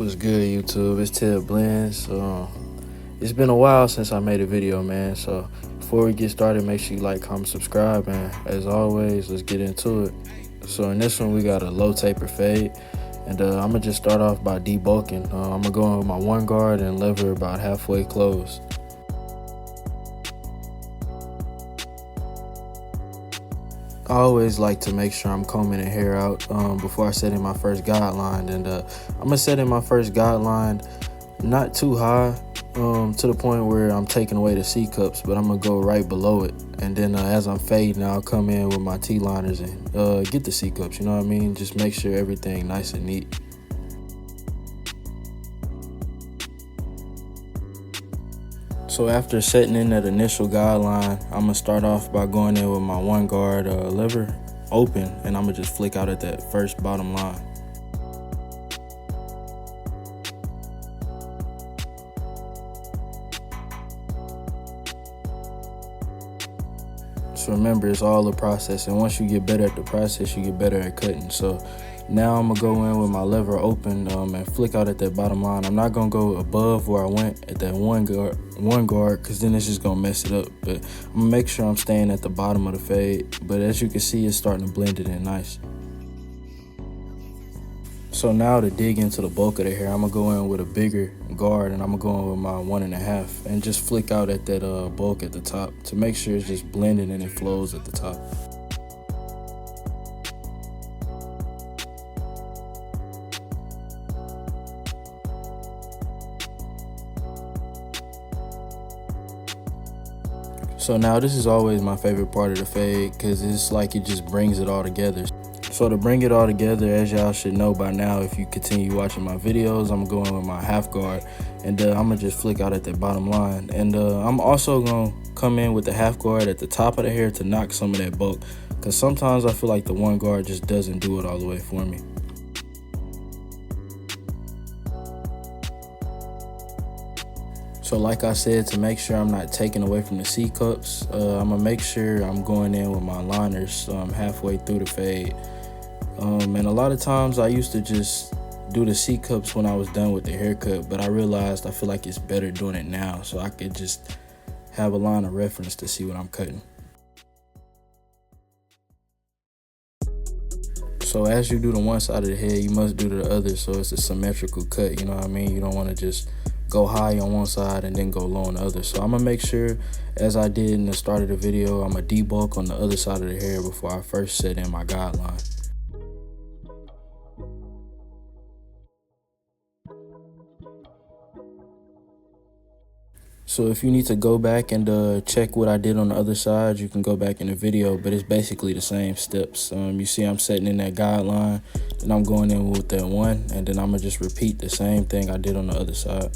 What's good, YouTube? It's Tpob. It's been a while since I made a video, man. So before we get started, make sure you like, comment, subscribe, and as always, let's get into it. So in this one, we got a low taper fade, and I'm gonna just start off by debulking. I'm gonna go in with my one guard and lever about halfway closed. I always like to make sure I'm combing the hair out before I set in my first guideline, and I'm gonna set in my first guideline not too high to the point where I'm taking away the C cups, but I'm gonna go right below it, and then as I'm fading, I'll come in with my T liners and get the C cups. You know what I mean? Just make sure everything nice and neat. So after setting in that initial guideline, I'm gonna start off by going in with my one guard lever open, and I'm gonna just flick out at that first bottom line. So remember, it's all a process, and once you get better at the process, you get better at cutting. So now I'm gonna go in with my lever open and flick out at that bottom line. I'm not gonna go above where I went at that one guard, because then it's just gonna mess it up. But I'm gonna make sure I'm staying at the bottom of the fade. But as you can see, it's starting to blend it in nice. So now to dig into the bulk of the hair, I'm gonna go in with a bigger guard, and I'm gonna go in with my 1.5 and just flick out at that bulk at the top to make sure it's just blending and it flows at the top. So now this is always my favorite part of the fade, because it's like it just brings it all together. So to bring it all together, as y'all should know by now if you continue watching my videos, I'm going with my half guard, and I'm gonna just flick out at that bottom line. And I'm also gonna come in with the half guard at the top of the hair to knock some of that bulk, because sometimes I feel like the one guard just doesn't do it all the way for me. So like I said, to make sure I'm not taking away from the C cups, I'm gonna make sure I'm going in with my liners halfway through the fade. And a lot of times I used to just do the C cups when I was done with the haircut, but I realized I feel like it's better doing it now, so I could just have a line of reference to see what I'm cutting. So as you do the one side of the head, you must do the other, so it's a symmetrical cut, you know what I mean? You don't want to just go high on one side and then go low on the other. So I'm gonna make sure, as I did in the start of the video, I'm gonna debulk on the other side of the hair before I first set in my guideline. So if you need to go back and check what I did on the other side, you can go back in the video, but it's basically the same steps. You see I'm setting in that guideline, then I'm going in with that one, and then I'm gonna just repeat the same thing I did on the other side.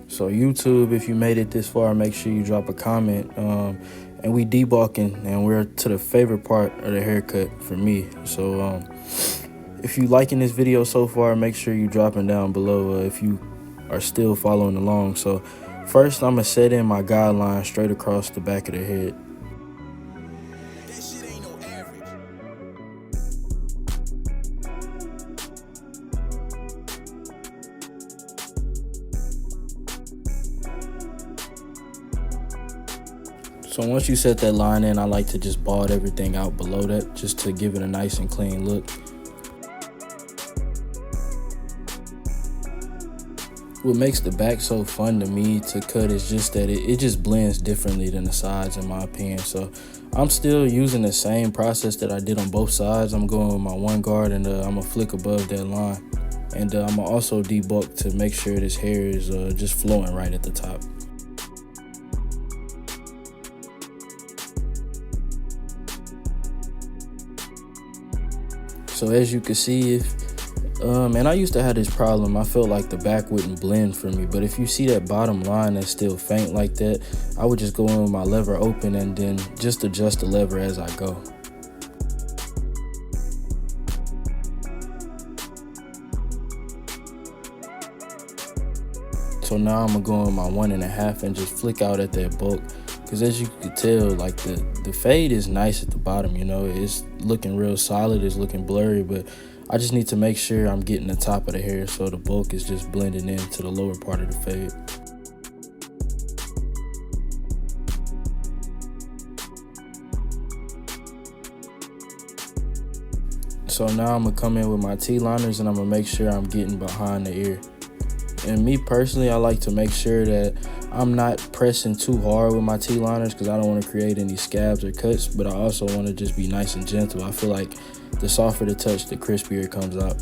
So YouTube, if you made it this far, make sure you drop a comment. And we debulking, and we're to the favorite part of the haircut for me. So if you liking this video so far, make sure you dropping down below if you are still following along. So first, I'm gonna set in my guideline straight across the back of the head. So once you set that line in, I like to just bald everything out below that, just to give it a nice and clean look. What makes the back so fun to me to cut is just that it just blends differently than the sides, in my opinion. So I'm still using the same process that I did on both sides. I'm going with my one guard, and I'm gonna flick above that line. And I'm gonna also debulk to make sure this hair is just flowing right at the top. So as you can see, and I used to have this problem. I felt like the back wouldn't blend for me, but if you see that bottom line that's still faint like that, I would just go in with my lever open and then just adjust the lever as I go. So now I'm gonna go in my 1.5 and just flick out at that bulk. Because as you can tell, like the fade is nice at the bottom, you know, it's looking real solid, it's looking blurry, but I just need to make sure I'm getting the top of the hair so the bulk is just blending into the lower part of the fade. So now I'm gonna come in with my T-liners and I'm gonna make sure I'm getting behind the ear. And me personally, I like to make sure that I'm not pressing too hard with my T-liners because I don't want to create any scabs or cuts, but I also want to just be nice and gentle. I feel like the softer the touch, the crispier it comes out.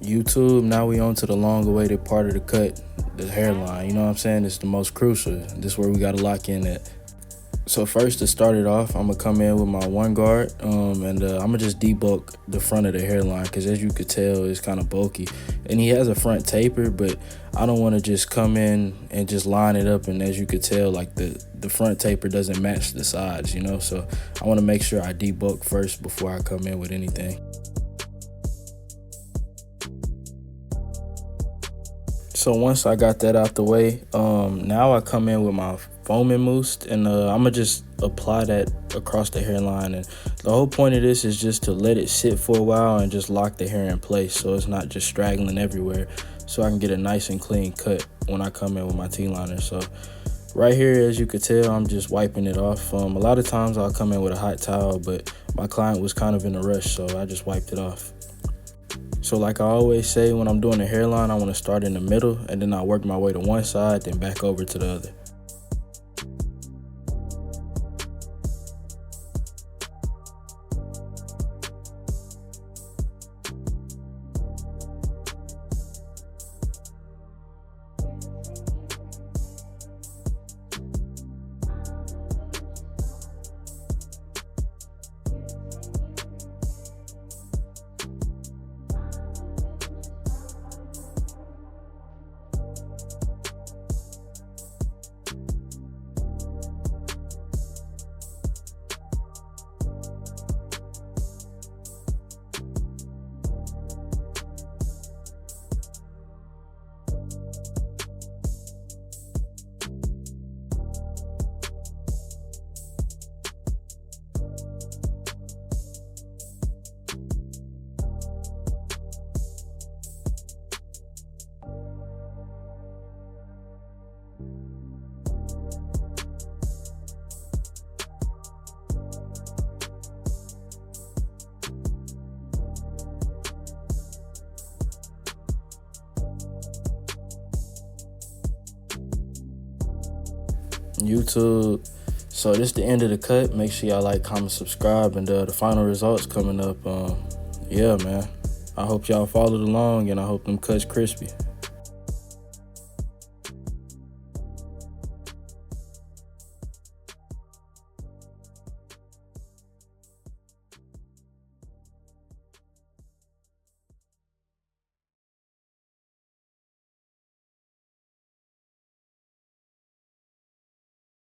YouTube, now we on to the long awaited part of the cut, the hairline. You know what I'm saying? It's the most crucial. This is where we gotta lock in at. So first, to start it off, I'm gonna come in with my one guard, and I'm gonna just debulk the front of the hairline because as you could tell, it's kind of bulky. And he has a front taper, but I don't want to just come in and just line it up. And as you could tell, like the front taper doesn't match the sides, you know? So I want to make sure I debulk first before I come in with anything. So once I got that out the way, now I come in with my foaming mousse, and I'm gonna just apply that across the hairline. And the whole point of this is just to let it sit for a while and just lock the hair in place so it's not just straggling everywhere, so I can get a nice and clean cut when I come in with my T-liner. So right here, as you could tell, I'm just wiping it off. A lot of times I'll come in with a hot towel, but my client was kind of in a rush, so I just wiped it off. So like I always say, when I'm doing a hairline, I want to start in the middle and then I work my way to one side, then back over to the other. YouTube. So this is the end of the cut. Make sure y'all like, comment, subscribe, and the final results coming up. Yeah, man. I hope y'all followed along, and I hope them cuts crispy.